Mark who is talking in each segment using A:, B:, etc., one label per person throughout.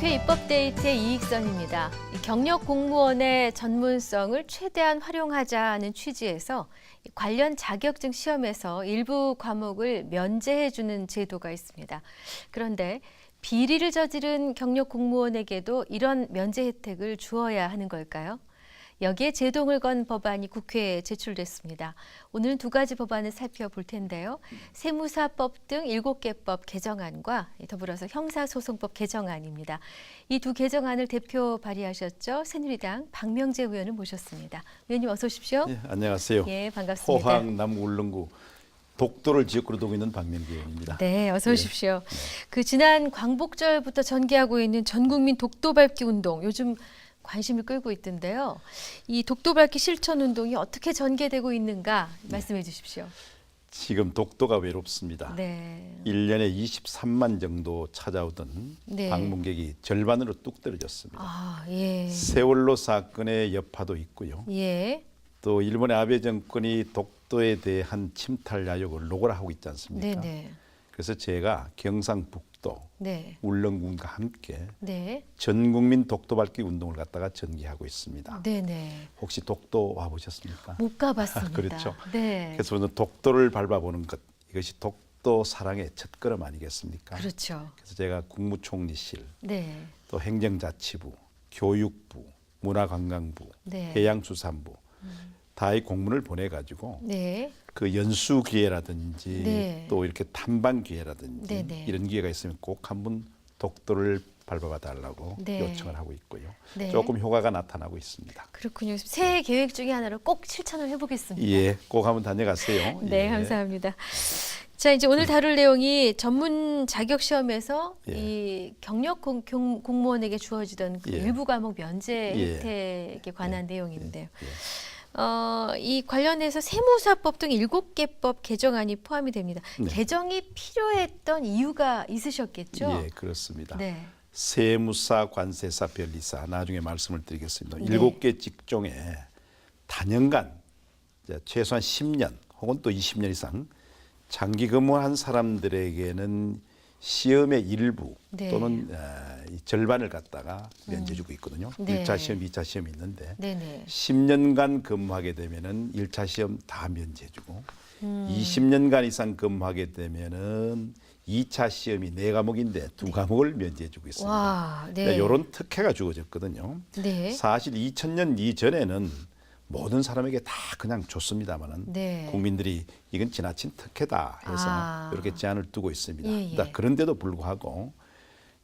A: 국회 입법데이트의 이익선입니다. 경력 공무원의 전문성을 최대한 활용하자는 취지에서 관련 자격증 시험에서 일부 과목을 면제해주는 제도가 있습니다. 그런데 비리를 저지른 경력 공무원에게도 이런 면제 혜택을 주어야 하는 걸까요? 여기에 제동을 건 법안이 국회에 제출됐습니다. 오늘은 두 가지 법안을 살펴볼 텐데요. 세무사법 등 7개 법 개정안과 더불어서 형사소송법 개정안입니다. 이 두 개정안을 대표 발의하셨죠. 새누리당 박명재 의원을 모셨습니다. 의원님 어서 오십시오.
B: 네, 안녕하세요.
A: 예, 반갑습니다.
B: 포항 남울릉구 독도를 지역구로 두고 있는 박명재 의원입니다.
A: 네, 어서 오십시오. 그 지난 광복절부터 전개하고 있는 전국민 독도 밟기 운동, 요즘 관심을 끌고 있던데요. 이 독도 밟기 실천 운동이 어떻게 전개되고 있는가 말씀해 주십시오.
B: 지금 독도가 외롭습니다.
A: 네.
B: 1년에 23만 정도 찾아오던
A: 네.
B: 방문객이 절반으로 뚝 떨어졌습니다.
A: 아, 예.
B: 세월호 사건의 여파도 있고요.
A: 예.
B: 또 일본의 아베 정권이 독도에 대한 침탈 야욕을 노골화하고 있지 않습니까?
A: 네네.
B: 그래서 제가 경상북도
A: 네.
B: 울릉군과 함께
A: 네.
B: 전국민 독도 밟기 운동을 갖다가 전개하고 있습니다.
A: 네네.
B: 혹시 독도 와보셨습니까?
A: 못 가봤습니다.
B: 그렇죠.
A: 네.
B: 그래서 오늘 독도를 밟아보는 것, 이것이 독도 사랑의 첫걸음 아니겠습니까?
A: 그렇죠.
B: 그래서 제가 국무총리실,
A: 네.
B: 또 행정자치부, 교육부, 문화관광부,
A: 네.
B: 해양수산부 다의 공문을 보내가지고
A: 네.
B: 그 연수 기회라든지
A: 네.
B: 또 이렇게 탐방 기회라든지
A: 네네.
B: 이런 기회가 있으면 꼭 한번 독도를 밟아봐 달라고
A: 네.
B: 요청을 하고 있고요.
A: 네.
B: 조금 효과가 나타나고 있습니다.
A: 그렇군요. 새해 계획 중에 하나로 꼭 실천을 해보겠습니다.
B: 예, 꼭 한번 다녀가세요.
A: 네,
B: 예.
A: 감사합니다. 자, 이제 오늘 다룰 내용이 전문 자격 시험에서
B: 예.
A: 이 경력 공무원에게 주어지던 그
B: 예.
A: 일부 과목 면제
B: 예.
A: 혜택에 관한 내용인데요.
B: 예.
A: 이 관련해서 세무사법 등 7개 법 개정안이 포함이 됩니다.
B: 네.
A: 개정이 필요했던 이유가 있으셨겠죠?
B: 예, 그렇습니다.
A: 네.
B: 세무사, 관세사, 변리사 나중에 말씀을 드리겠습니다.
A: 네.
B: 7개 직종에 단연간 이제 최소한 10년 혹은 또 20년 이상 장기 근무한 사람들에게는 시험의 일부
A: 네.
B: 또는 이 절반을 갖다가 면제주고 있거든요.
A: 네.
B: 1차 시험, 2차 시험이 있는데
A: 네네.
B: 10년간 근무하게 되면은 1차 시험 다 면제주고 20년간 이상 근무하게 되면은 2차 시험이 4과목인데 2과목을 면제해주고 있습니다.
A: 와, 네.
B: 이런 특혜가 주어졌거든요.
A: 네.
B: 사실 2000년 이전에는 모든 사람에게 다 그냥 줬습니다만은
A: 네.
B: 국민들이 이건 지나친 특혜다 해서
A: 아.
B: 이렇게 제한을 두고 있습니다.
A: 예, 예.
B: 그런데도 불구하고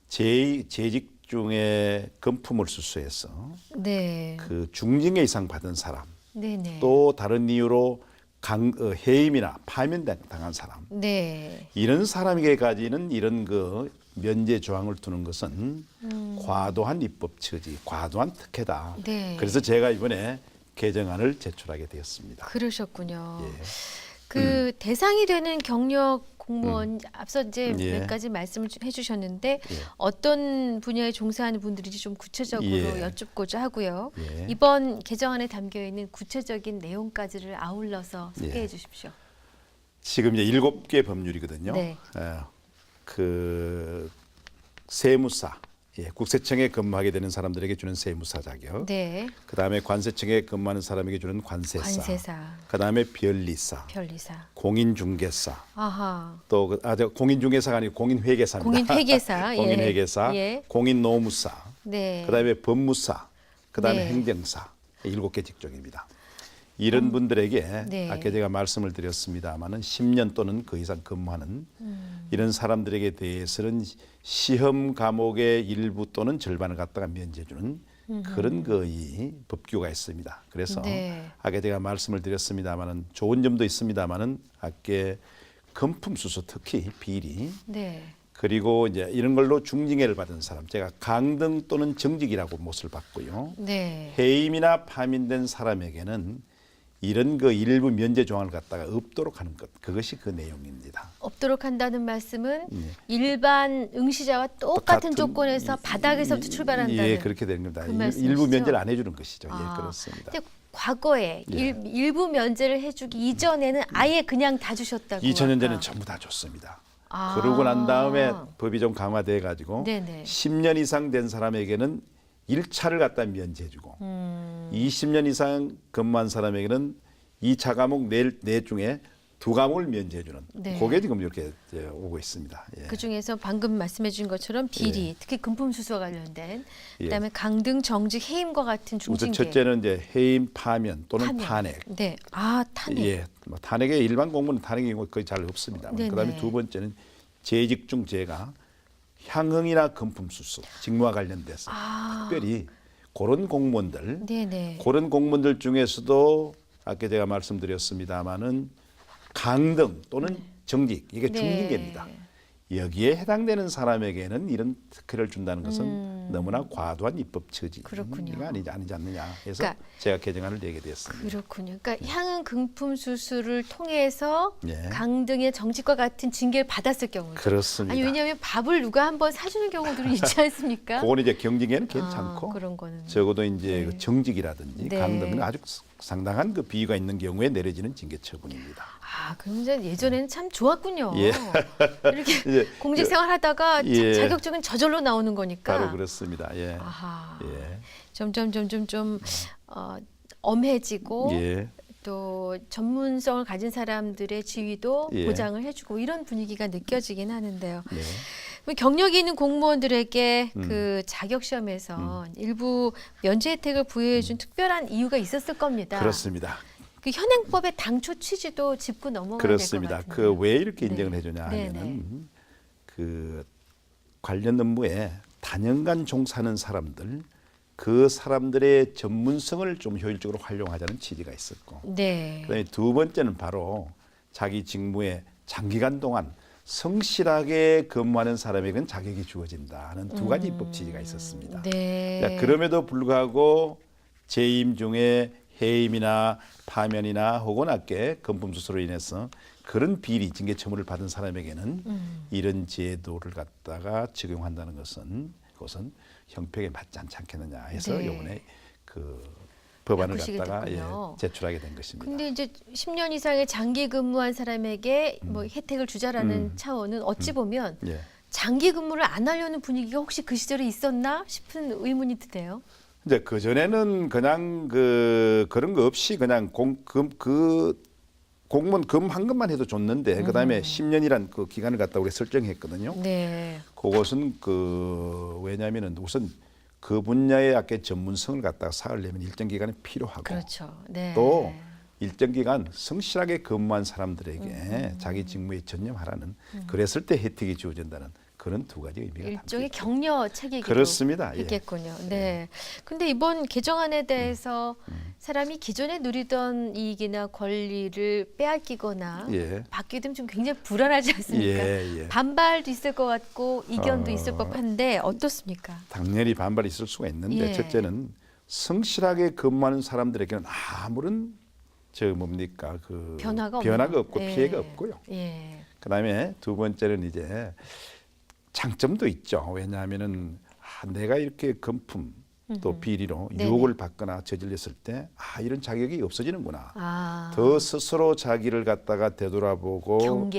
B: 재직 중에 금품을 수수해서
A: 네.
B: 그 중징계 이상 받은 사람
A: 네네.
B: 또 다른 이유로 해임이나 파면당한 사람
A: 네.
B: 이런 사람에게까지는 이런 그 면제 조항을 두는 것은 과도한 입법 처지, 과도한 특혜다.
A: 네.
B: 그래서 제가 이번에 개정안을 제출하게 되었습니다.
A: 그러셨군요.
B: 예.
A: 그 대상이 되는 경력 공무원 앞서 이제
B: 예.
A: 몇 가지 말씀을 좀 해주셨는데
B: 예.
A: 어떤 분야에 종사하는 분들인지 좀 구체적으로
B: 예.
A: 여쭙고자 하고요.
B: 예.
A: 이번 개정안에 담겨 있는 구체적인 내용까지를 아울러서 소개해
B: 예.
A: 주십시오.
B: 지금 이제 7개 법률이거든요.
A: 네.
B: 그 세무사, 국세청에 근무하게 되는 사람들에게 주는 세무사 자격.
A: 네.
B: 그다음에 관세청에 근무하는 사람에게 주는 관세사.
A: 관세사,
B: 그다음에 변리사,
A: 변리사.
B: 공인중개사.
A: 아하.
B: 또 공인중개사가 아니고 공인회계사입니다.
A: 공인회계사. 예.
B: 공인회계사,
A: 예.
B: 공인노무사,
A: 네.
B: 그다음에 법무사, 그다음에
A: 네.
B: 행정사 7개 직종입니다. 이런 분들에게
A: 네.
B: 아까 제가 말씀을 드렸습니다마는 10년 또는 그 이상 근무하는 이런 사람들에게 대해서는 시험 과목의 일부 또는 절반을 갖다가 면제주는 그런 거의 법규가 있습니다. 그래서
A: 네.
B: 아까 제가 말씀을 드렸습니다마는 좋은 점도 있습니다마는 아까 금품 수수 특히 비리
A: 네.
B: 그리고 이제 이런 걸로 중징계를 받은 사람, 제가 강등 또는 정직이라고 못을 받고요.
A: 네.
B: 해임이나 파면된 사람에게는 이런 그 일부 면제 조항을 갖다가 없도록 하는 것, 그것이 그 내용입니다.
A: 없도록 한다는 말씀은
B: 네.
A: 일반 응시자와 똑같은 조건에서 바닥에서부터 출발한다는.
B: 예, 그렇게 되는 겁니다.
A: 그 말씀이시죠?
B: 일부 면제를 안 해주는 것이죠.
A: 아,
B: 예, 그렇습니다.
A: 근데 과거에
B: 예.
A: 일부 면제를 해주기 이전에는 아예 그냥 다 주셨다고.
B: 2000년대는
A: 아까.
B: 전부 다 줬습니다. 그러고 난 다음에 법이 좀 강화돼 가지고
A: 네네.
B: 10년 이상 된 사람에게는 1차를 갖다 면제해주고 20년 이상 근무한 사람에게는 2차 과목 네 중에 2과목을 면제해주는
A: 네.
B: 그게 지금 이렇게 이제 오고 있습니다. 예.
A: 그 중에서 방금 말씀해 주신 것처럼 비리, 특히 금품 수수와 관련된,
B: 예.
A: 그다음에 강등, 정직, 해임과 같은
B: 우선
A: 중징계.
B: 첫째는 이제 해임, 파면 또는
A: 파면.
B: 탄핵.
A: 네, 탄핵.
B: 예, 뭐 탄핵에 일반 공무원 탄핵이 거의 잘 없습니다.
A: 네네.
B: 그다음에 두 번째는 재직 중 재가 향응이나 금품 수수, 직무와 관련돼서 특별히 그런 공무원들,
A: 네네.
B: 그런 공무원들 중에서도 아까 제가 말씀드렸습니다마는 강등 또는 정직 이게
A: 네.
B: 중징계입니다. 여기에 해당되는 사람에게는 이런 특혜를 준다는 것은 너무나 과도한 입법 처지가
A: 그렇군요.
B: 아니지 않느냐 해서
A: 그러니까
B: 제가 개정안을 내게 됐습니다.
A: 그렇군요. 그러니까 향응 금품 수수를 통해서
B: 예.
A: 강등의 정직과 같은 징계를 받았을 경우죠.
B: 그렇습니다.
A: 아니 왜냐하면 밥을 누가 한번 사주는 경우들이 있지 않습니까?
B: 그건 이제 경징계는 괜찮고
A: 그런 거는
B: 적어도 이제
A: 네.
B: 그 정직이라든지
A: 네.
B: 강등은 아주 상당한 그 비위가 있는 경우에 내려지는 징계 처분입니다.
A: 그럼 이제 예전에는 참 좋았군요.
B: 예.
A: 이렇게
B: 이제
A: 공직생활 하다가
B: 예.
A: 자격증은 저절로 나오는 거니까.
B: 바로 그렇습니다. 예.
A: 아하.
B: 예.
A: 점점 좀 엄해지고
B: 예.
A: 또 전문성을 가진 사람들의 지위도
B: 예.
A: 보장을 해주고 이런 분위기가 느껴지긴 하는데요.
B: 네.
A: 그럼 경력이 있는 공무원들에게 그 자격 시험에서 일부 면제 혜택을 부여해준 특별한 이유가 있었을 겁니다.
B: 그렇습니다.
A: 그 현행법의 당초 취지도 짚고 넘어가야 될 것
B: 그렇습니다.
A: 같은데.
B: 그 왜 이렇게
A: 네.
B: 인정을 해주냐 하면은
A: 네.
B: 그 관련 업무에 단연간 종사하는 사람들 그 사람들의 전문성을 좀 효율적으로 활용하자는 취지가 있었고
A: 네.
B: 그다음에 두 번째는 바로 자기 직무에 장기간 동안 성실하게 근무하는 사람에게는 자격이 주어진다는 두 가지 입법 취지가 있었습니다.
A: 네.
B: 자, 그럼에도 불구하고 재임 중에 해임이나 파면이나 혹은 아까 금품 수수로 인해서 그런 비리 징계 처분을 받은 사람에게는 이런 제도를 갖다가 적용한다는 것은 그것은 형평에 맞지 않지 않겠느냐 해서
A: 네.
B: 이번에 그 법안을
A: 바꾸시게
B: 갖다가
A: 됐군요.
B: 제출하게 된 것입니다.
A: 근데 이제 10년 이상의 장기 근무한 사람에게 뭐 혜택을 주자라는 차원은 어찌 보면
B: 예.
A: 장기 근무를 안 하려는 분위기가 혹시 그 시절에 있었나 싶은 의문이 드네요.
B: 이제 그 전에는 그냥 그런 거 없이 그냥 공무원 금 한 것만 해도 줬는데 그다음에 10년이란 그 기간을 갖다 우리 설정했거든요.
A: 네.
B: 그것은 왜냐하면은 우선 그 분야의 아까 전문성을 갖다가 쌓으려면 일정 기간이 필요하고
A: 그렇죠. 네.
B: 또 일정 기간 성실하게 근무한 사람들에게 자기 직무에 전념하라는 그랬을 때 혜택이 주어진다는 그런 두 가지 의미가 담겨
A: 일종의
B: 있죠.
A: 격려 체계이기도
B: 그렇습니다. 예.
A: 했겠군요. 네. 근데 이번 개정안에 대해서 사람이 기존에 누리던 이익이나 권리를 빼앗기거나
B: 예.
A: 받기도 좀 굉장히 불안하지 않습니까?
B: 예.
A: 반발도 있을 것 같고 이견도 있을 법한데 어떻습니까?
B: 당연히 반발이 있을 수가 있는데
A: 예.
B: 첫째는 성실하게 근무하는 사람들에게는 아무런
A: 변화가
B: 없고
A: 예.
B: 피해가 없고요.
A: 예.
B: 그다음에 두 번째는 이제 장점도 있죠. 왜냐하면은 내가 이렇게 금품 또 비리로
A: 네네.
B: 유혹을 받거나 저질렀을 때 이런 자격이 없어지는구나. 더 스스로 자기를 갖다가 되돌아보고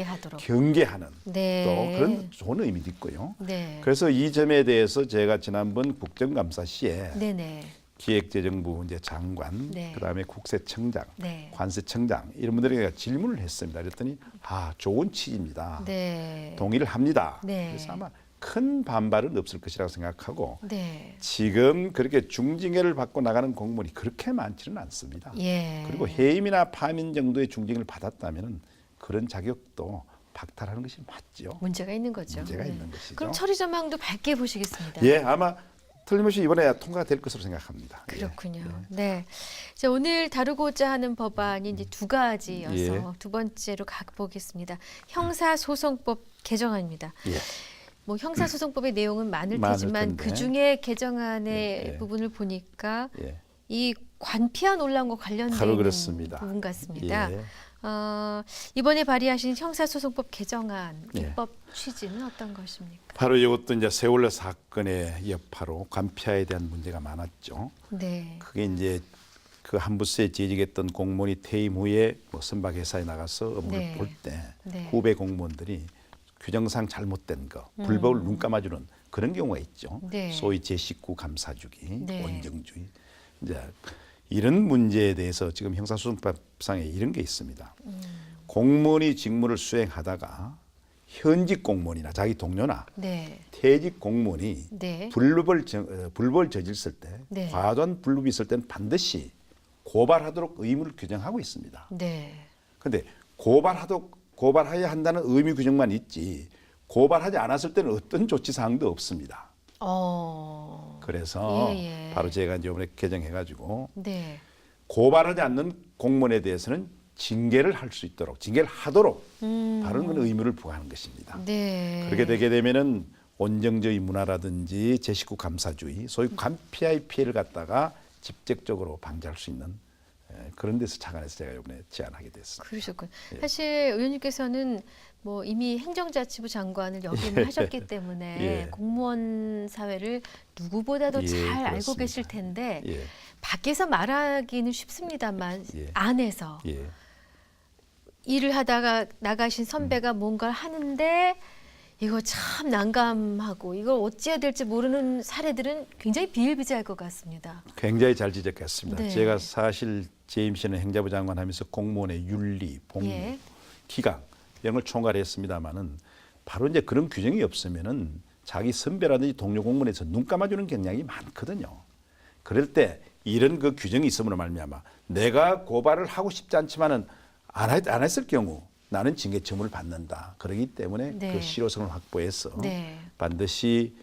B: 경계하는
A: 네.
B: 또 그런 좋은 의미도 있고요.
A: 네.
B: 그래서 이 점에 대해서 제가 지난번 국정감사 시에
A: 네네.
B: 기획재정부 이제 장관,
A: 네.
B: 그다음에 국세청장,
A: 네.
B: 관세청장 이런 분들에게 질문을 했습니다. 그랬더니 좋은 취지입니다.
A: 네.
B: 동의를 합니다.
A: 네.
B: 그래서 아마 큰 반발은 없을 것이라고 생각하고
A: 네.
B: 지금 그렇게 중징계를 받고 나가는 공무원이 그렇게 많지는 않습니다.
A: 예.
B: 그리고 해임이나 파면 정도의 중징계를 받았다면 그런 자격도 박탈하는 것이 맞죠.
A: 문제가 있는 거죠.
B: 문제가 있는 것이죠.
A: 그럼 처리 전망도 밝게 보시겠습니다.
B: 예, 아마 틀림없이 이번에 통과가 될 것으로 생각합니다.
A: 그렇군요.
B: 예.
A: 네. 자, 오늘 다루고자 하는 법안이 이제 두 가지여서
B: 예.
A: 두 번째로 가보겠습니다. 형사소송법 개정안입니다.
B: 예.
A: 뭐 형사소송법의 내용은 많을
B: 많을
A: 테지만
B: 텐데.
A: 그 중에 개정안의
B: 예.
A: 부분을 보니까
B: 예.
A: 이 관피아 논란과 관련된
B: 바로 그렇습니다.
A: 부분 같습니다.
B: 예.
A: 이번에 발의하신 형사소송법 개정안
B: 예.
A: 입법 취지는 어떤 것입니까?
B: 바로 이것도 이제 세월호 사건의 여파로 관피아에 대한 문제가 많았죠.
A: 네.
B: 그게 이제 그 한 부서에 재직했던 공무원이 퇴임 후에 뭐 선박 회사에 나가서 업무를
A: 네.
B: 볼 때
A: 네.
B: 후배 공무원들이 규정상 잘못된 거, 불법을 눈 감아주는 그런 경우가 있죠.
A: 네.
B: 소위 제19 감사주기,
A: 네.
B: 원정주의. 이제 이런 문제에 대해서 지금 형사소송법상에 이런 게 있습니다. 공무원이 직무를 수행하다가 현직 공무원이나 자기 동료나
A: 네.
B: 퇴직 공무원이
A: 네.
B: 불법을 저질렀을 때,
A: 네.
B: 과도한 불법이 있을 때는 반드시 고발하도록 의무를 규정하고 있습니다.
A: 네.
B: 그런데 고발해야 한다는 의무 규정만 있지 고발하지 않았을 때는 어떤 조치 사항도 없습니다. 그래서
A: 예, 예.
B: 바로 제가 이번에 개정해가지고
A: 네.
B: 고발하지 않는 공무원에 대해서는 징계를 할 수 있도록 징계를 하도록 바로 그런 의무를 부과하는 것입니다.
A: 네.
B: 그렇게 되게 되면은 온정주의 문화라든지 제19 감사주의, 소위 관피아의 피해를 갖다가 직접적으로 방지할 수 있는 그런 데서 착안해서 제가 이번에 제안하게 됐습니다.
A: 그러셨군요.
B: 예.
A: 사실 의원님께서는 뭐 이미 행정자치부 장관을 역임을 하셨기 때문에
B: 예.
A: 공무원 사회를 누구보다도
B: 예,
A: 잘 알고
B: 그렇습니다.
A: 계실 텐데
B: 예,
A: 밖에서 말하기는 쉽습니다만
B: 예.
A: 안에서
B: 예.
A: 일을 하다가 나가신 선배가 뭔가를 하는데 이거 참 난감하고 이걸 어찌해야 될지 모르는 사례들은 굉장히 비일비재할 것 같습니다.
B: 굉장히 잘 지적했습니다.
A: 네.
B: 제가 사실 재임 씨는 행자부 장관 하면서 공무원의 윤리, 복무,
A: 예.
B: 기강 이런 걸 총괄했습니다마는 바로 이제 그런 규정이 없으면은 자기 선배라든지 동료 공무원에서 눈 감아주는 경향이 많거든요. 그럴 때 이런 그 규정이 있음으로 말미암아 내가 고발을 하고 싶지 않지만은 안 했을 경우 나는 징계 처분을 받는다. 그렇기 때문에
A: 네.
B: 그 실효성을 확보해서
A: 네.
B: 반드시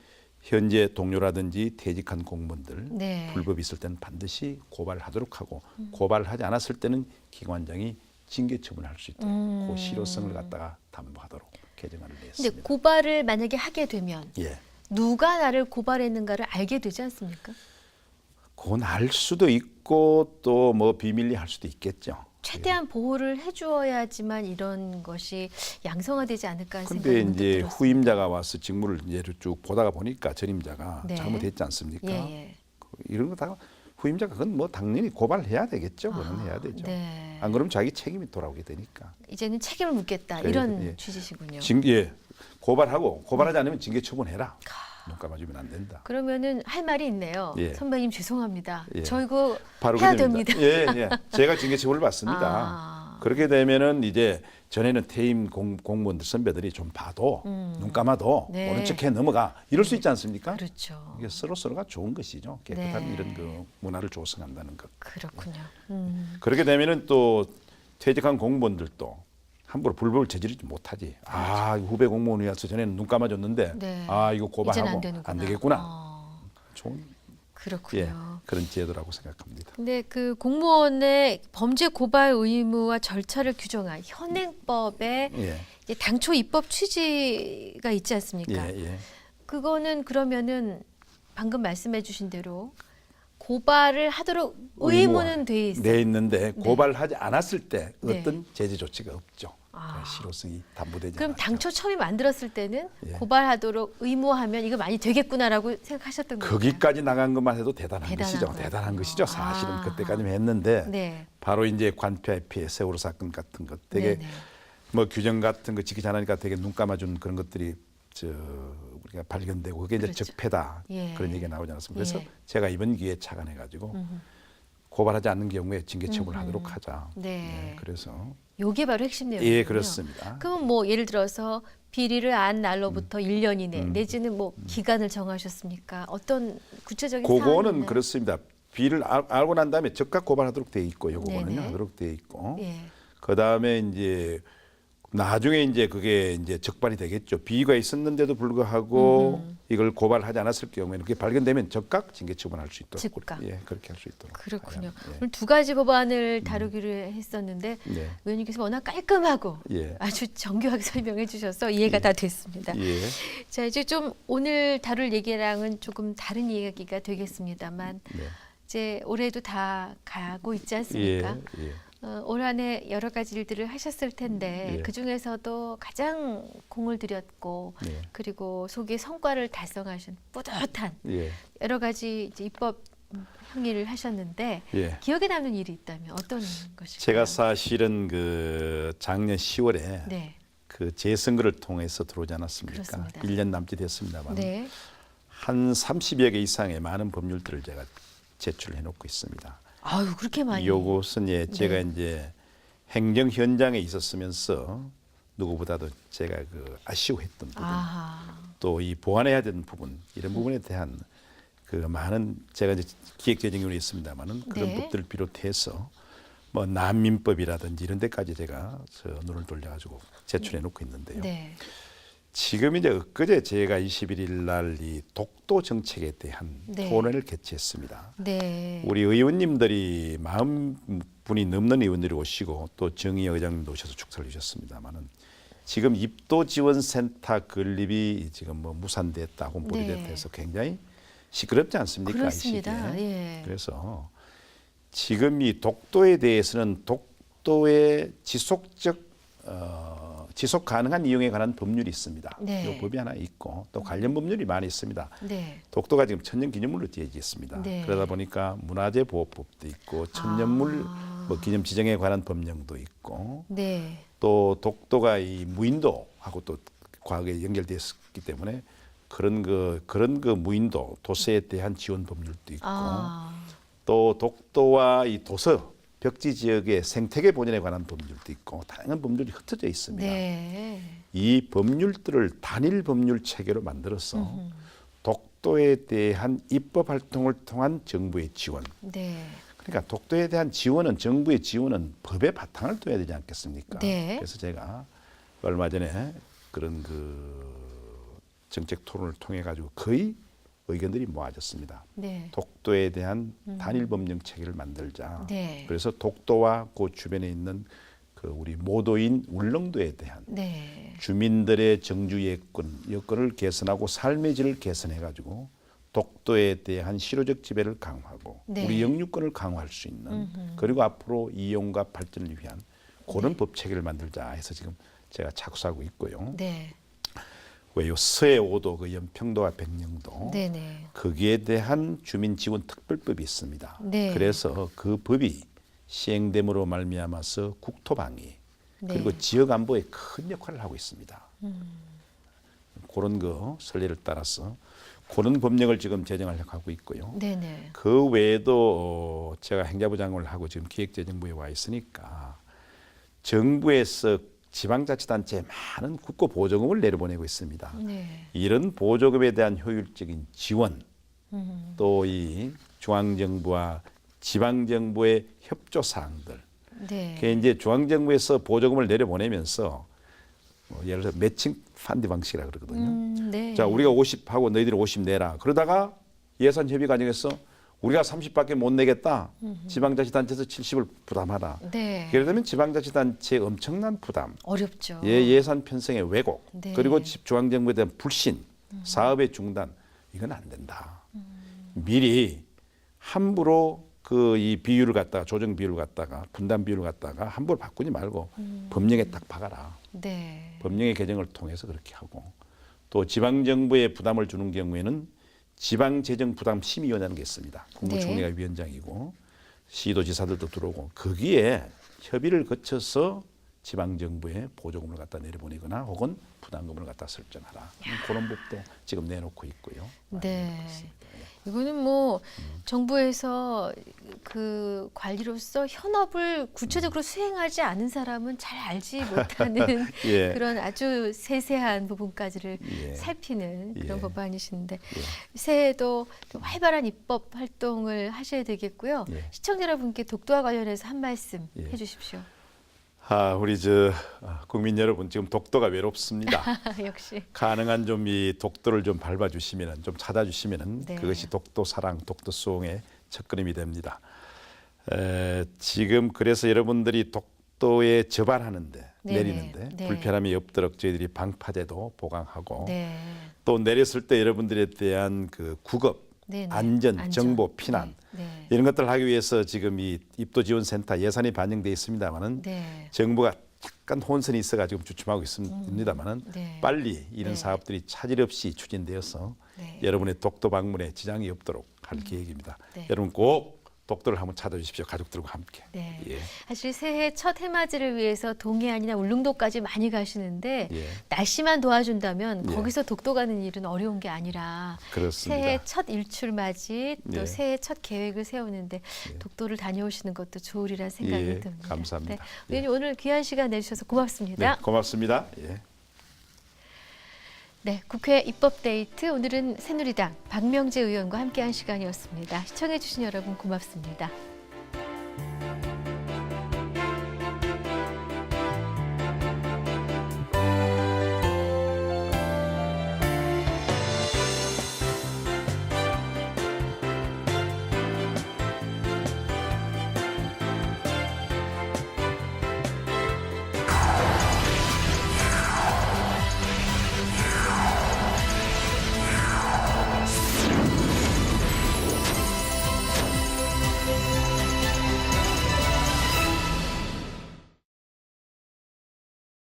B: 현재 동료라든지 퇴직한 공무원들
A: 네.
B: 불법이 있을 때는 반드시 고발을 하도록 하고 고발을 하지 않았을 때는 기관장이 징계 처분을 할 수 있도록 그 실효성을 갖다가 담보하도록 개정안을
A: 근데
B: 냈습니다.
A: 고발을 만약에 하게 되면
B: 예,
A: 누가 나를 고발했는가를 알게 되지 않습니까?
B: 그건 알 수도 있고 또 뭐 비밀리 할 수도 있겠죠.
A: 최대한 보호를 해주어야지만 이런 것이 양성화되지 않을까 하는
B: 근데
A: 생각이 문득
B: 이제
A: 들었습니다.
B: 후임자가 와서 직무를 이제 쭉 보다가 보니까 전임자가
A: 네.
B: 잘못했지 않습니까?
A: 예, 예.
B: 이런 거 다 후임자가 그건 뭐 당연히 고발해야 되겠죠. 그건 해야 되죠.
A: 네.
B: 안 그러면 자기 책임이 돌아오게 되니까.
A: 이제는 책임을 묻겠다
B: 그래,
A: 이런
B: 예.
A: 취지시군요.
B: 징계 고발하고 고발하지 않으면 징계 처분해라. 눈 감아주면 안 된다.
A: 그러면은 할 말이 있네요.
B: 예.
A: 선배님 죄송합니다.
B: 예.
A: 저 이거
B: 바로
A: 해야
B: 그 점입니다.
A: 됩니다.
B: 예, 예. 제가 징계 처분을 받습니다.
A: 아.
B: 그렇게 되면은 이제 전에는 퇴임 공무원들 선배들이 좀 봐도 눈 감아도
A: 네.
B: 모른 척해 넘어가 이럴 수 있지 않습니까?
A: 그렇죠.
B: 이게 서로가 좋은 것이죠. 깨끗한
A: 네.
B: 이런 그 문화를 조성한다는 것.
A: 그렇군요.
B: 그렇게 되면은 또 퇴직한 공무원들도 함부로 불법을 저지르지 못하지. 아, 후배 공무원이 와서 전에는 눈 감아줬는데
A: 네.
B: 아, 이거
A: 이제는
B: 고발하고 안 되겠구나. 좋은
A: 그렇군요.
B: 예, 그런 제도라고 생각합니다.
A: 근데 그 공무원의 범죄 고발 의무와 절차를 규정한 현행법에
B: 예,
A: 이제 당초 입법 취지가 있지 않습니까?
B: 예, 예.
A: 그거는 그러면은 방금 말씀해주신 대로 고발을 하도록 의무는 돼 있어요.
B: 돼 있는데 고발하지 않았을 때
A: 네.
B: 어떤 제재 조치가 없죠.
A: 아.
B: 실효성이 담보되지
A: 그럼
B: 않았죠.
A: 당초 처음에 만들었을 때는
B: 예.
A: 고발하도록 의무하면 이거 많이 되겠구나라고 생각하셨던 거예요.
B: 거기까지 나간 것만 해도 대단한 것이죠.
A: 거군요.
B: 대단한 것이죠. 사실은
A: 아.
B: 그때까지는 했는데
A: 네.
B: 바로 이제 관피아 피해 세월호 사건 같은 것 되게
A: 네네.
B: 뭐 규정 같은 거 지키지 않으니까 되게 눈 감아준 그런 것들이 우리가 발견되고 그게 이제
A: 그렇죠.
B: 적폐다
A: 예.
B: 그런 얘기가 나오지 않았습니까? 그래서
A: 예.
B: 제가 이번 기회에 착안해가지고 고발하지 않는 경우에 징계 처분을 하도록 하자.
A: 네.
B: 그래서
A: 요게 바로 핵심 내용이군요.
B: 예, 그렇습니다.
A: 그럼 뭐 예를 들어서 비리를 안 날로부터 1년 이내 내지는 뭐 기간을 정하셨습니까? 어떤 구체적인 사항이
B: 그거는
A: 있나요?
B: 그렇습니다. 비를 알고 난 다음에 적각 고발하도록 돼 있고 요거는요
A: 네네.
B: 하도록 돼 있고
A: 예.
B: 그 다음에 이제 나중에 이제 그게 이제 적발이 되겠죠. 비위가 있었는데도 불구하고 이걸 고발하지 않았을 경우에는 그게 발견되면 적각 징계 처분할 수 있도록
A: 즉각.
B: 예, 그렇게 할 수 있도록.
A: 그렇군요.
B: 하여간,
A: 오늘 두 가지 법안을 다루기로 했었는데
B: 네.
A: 의원님께서 워낙 깔끔하고
B: 예.
A: 아주 정교하게 설명해 주셔서 이해가 다 됐습니다.
B: 예.
A: 자, 이제 좀 오늘 다룰 얘기랑은 조금 다른 이야기가 되겠습니다만
B: 네.
A: 이제 올해도 다 가고 있지
B: 예.
A: 않습니까?
B: 예.
A: 올 한해 여러 가지 일들을 하셨을 텐데
B: 예.
A: 그 중에서도 가장 공을 들였고
B: 네.
A: 그리고 속에 성과를 달성하신 뿌듯한
B: 예.
A: 여러 가지 이제 입법 행위를 하셨는데
B: 예.
A: 기억에 남는 일이 있다면 어떤 것일까요?
B: 제가 사실은 그 작년 10월에
A: 네,
B: 그 재선거를 통해서 들어오지 않았습니까?
A: 그렇습니다.
B: 1년 남짓 됐습니다만
A: 네.
B: 한 30여 개 이상의 많은 법률들을 제가 제출해 놓고 있습니다.
A: 아유, 그렇게 많이.
B: 요것은 제가
A: 네.
B: 이제 행정 현장에 있었으면서 누구보다도 제가 그 아쉬워했던 부분,
A: 아하.
B: 또 이 보완해야 되는 부분, 이런 부분에 대한 그 많은 제가 이제 기획재정위원회 있습니다만은 그런
A: 네.
B: 법들을 비롯해서 뭐 난민법이라든지 이런 데까지 제가 눈을 돌려가지고 제출해 놓고 있는데요.
A: 네.
B: 지금 이제 엊그제 제가 21일 날 이 독도 정책에 대한
A: 네.
B: 토론회를 개최했습니다.
A: 네.
B: 우리 의원님들이 40분이 넘는 의원들이 오시고 또 정의 의장님도 오셔서 축사를 주셨습니다만은 지금 입도 지원 센터 건립이 지금 뭐 무산됐다, 혼불이
A: 네.
B: 됐다 해서 굉장히 시끄럽지 않습니까?
A: 그렇습니다.
B: 이 시기에.
A: 예.
B: 그래서 지금 이 독도에 대해서는 독도의 지속 가능한 이용에 관한 법률이 있습니다.
A: 네.
B: 이 법이 하나 있고 또 관련 법률이 많이 있습니다.
A: 네.
B: 독도가 지금 천년기념물로 되어져 있습니다.
A: 네.
B: 그러다 보니까 문화재보호법도 있고 천년물 뭐 기념 지정에 관한 법령도 있고
A: 네.
B: 또 독도가 이 무인도하고 또 과거에 연결되었기 때문에 그런 그 무인도 도서에 대한 지원 법률도 있고 또 독도와 이 도서 벽지 지역의 생태계 보존에 관한 법률도 있고 다양한 법률이 흩어져 있습니다.
A: 네.
B: 이 법률들을 단일 법률 체계로 만들어서 독도에 대한 입법 활동을 통한 정부의 지원.
A: 네.
B: 그러니까 독도에 대한 지원은 정부의 지원은 법에 바탕을 둬야 되지 않겠습니까?
A: 네.
B: 그래서 제가 얼마 전에 그런 그 정책 토론을 통해 가지고 거의 의견들이 모아졌습니다.
A: 네.
B: 독도에 대한 단일 법령 체계를 만들자.
A: 네.
B: 그래서 독도와 그 주변에 있는 그 우리 모도인 울릉도에 대한
A: 네.
B: 주민들의 정주 여건을 개선하고 삶의 질을 개선해 가지고 독도에 대한 실효적 지배를 강화하고
A: 네.
B: 우리 영유권을 강화할 수 있는 그리고 앞으로 이용과 발전을 위한 그런 법 체계를 만들자 해서 지금 제가 착수하고 있고요.
A: 네.
B: 왜요? 서해 5도, 그 연평도와 백령도
A: 네네.
B: 거기에 대한 주민 지원 특별법이 있습니다.
A: 네.
B: 그래서 그 법이 시행됨으로 말미암아서 국토방위
A: 네.
B: 그리고 지역 안보에 큰 역할을 하고 있습니다. 그런 거 선례를 따라서 그런 법령을 지금 제정하려고 하고 있고요.
A: 네네.
B: 그 외에도 제가 행자부 장관을 하고 지금 기획재정부에 와 있으니까 정부에서 지방자치단체에 많은 국고 보조금을 내려보내고 있습니다.
A: 네.
B: 이런 보조금에 대한 효율적인 지원, 또 이 중앙정부와 지방정부의 협조 사항들,
A: 네.
B: 그게 이제 중앙정부에서 보조금을 내려보내면서 뭐 예를 들어 매칭 펀드 방식이라 그러거든요.
A: 네.
B: 자, 우리가 50 하고 너희들이 50 내라. 그러다가 예산 협의 과정에서 우리가 30밖에 못 내겠다. 지방자치단체에서 70을 부담하라.
A: 네.
B: 예를 들면 지방자치단체의 엄청난 부담,
A: 어렵죠.
B: 예산 편성의 왜곡,
A: 네.
B: 그리고 중앙정부에 대한 불신, 사업의 중단, 이건 안 된다. 미리 함부로 그 이 비율을 갖다가 조정 비율을 갖다가 분담 비율을 갖다가 함부로 바꾸지 말고 법령에 딱 박아라.
A: 네.
B: 법령의 개정을 통해서 그렇게 하고 또 지방정부에 부담을 주는 경우에는 지방재정부담심의위원회라는 게 있습니다. 국무총리가
A: 네.
B: 위원장이고 시도지사들도 들어오고 거기에 협의를 거쳐서 지방정부에 보조금을 갖다 내려보내거나 혹은 부담금을 갖다 설정하라. 그런 법도 지금 내놓고 있고요.
A: 네. 이거는 뭐 정부에서 그 관리로서 현업을 구체적으로 수행하지 않은 사람은 잘 알지 못하는
B: 예.
A: 그런 아주 세세한 부분까지를
B: 예.
A: 살피는 그런
B: 예.
A: 법안이신데 새해에도 좀 활발한 입법 활동을 하셔야 되겠고요.
B: 예.
A: 시청자 여러분께 독도와 관련해서 한 말씀
B: 예.
A: 해주십시오.
B: 우리 국민 여러분 지금 독도가 외롭습니다.
A: 역시.
B: 가능한 좀 이 독도를 좀 밟아주시면은 좀 찾아주시면은
A: 네.
B: 그것이 독도 사랑, 독도 수홍의 첫걸음이 됩니다. 지금 그래서 여러분들이 독도에 접안하는데
A: 네네.
B: 내리는데
A: 네.
B: 불편함이 없도록 저희들이 방파제도 보강하고
A: 네.
B: 또 내렸을 때 여러분들에 대한 그 구급,
A: 네네.
B: 안전, 정보, 피난
A: 네.
B: 이런 것들을 하기 위해서 지금 이 입도지원센터 예산이 반영돼 있습니다만은
A: 네.
B: 정부가 약간 혼선이 있어가지고 주춤하고 있습니다만은
A: 네.
B: 빨리 이런
A: 네.
B: 사업들이 차질 없이 추진되어서
A: 네.
B: 여러분의 독도 방문에 지장이 없도록 할 계획입니다.
A: 네.
B: 여러분 꼭 독도를 한번 찾아주십시오. 가족들과 함께.
A: 네.
B: 예.
A: 사실 새해 첫 해맞이를 위해서 동해안이나 울릉도까지 많이 가시는데
B: 예.
A: 날씨만 도와준다면
B: 예.
A: 거기서 독도 가는 일은 어려운 게 아니라
B: 그렇습니다.
A: 새해 첫 일출 맞이 또
B: 예.
A: 새해 첫 계획을 세우는데 독도를 다녀오시는 것도 좋으리란 생각이
B: 예,
A: 듭니다.
B: 감사합니다.
A: 네. 의원님 오늘 귀한 시간 내주셔서 고맙습니다.
B: 네, 고맙습니다. 예.
A: 네, 국회 입법데이트 오늘은 새누리당 박명재 의원과 함께한 시간이었습니다. 시청해주신 여러분 고맙습니다.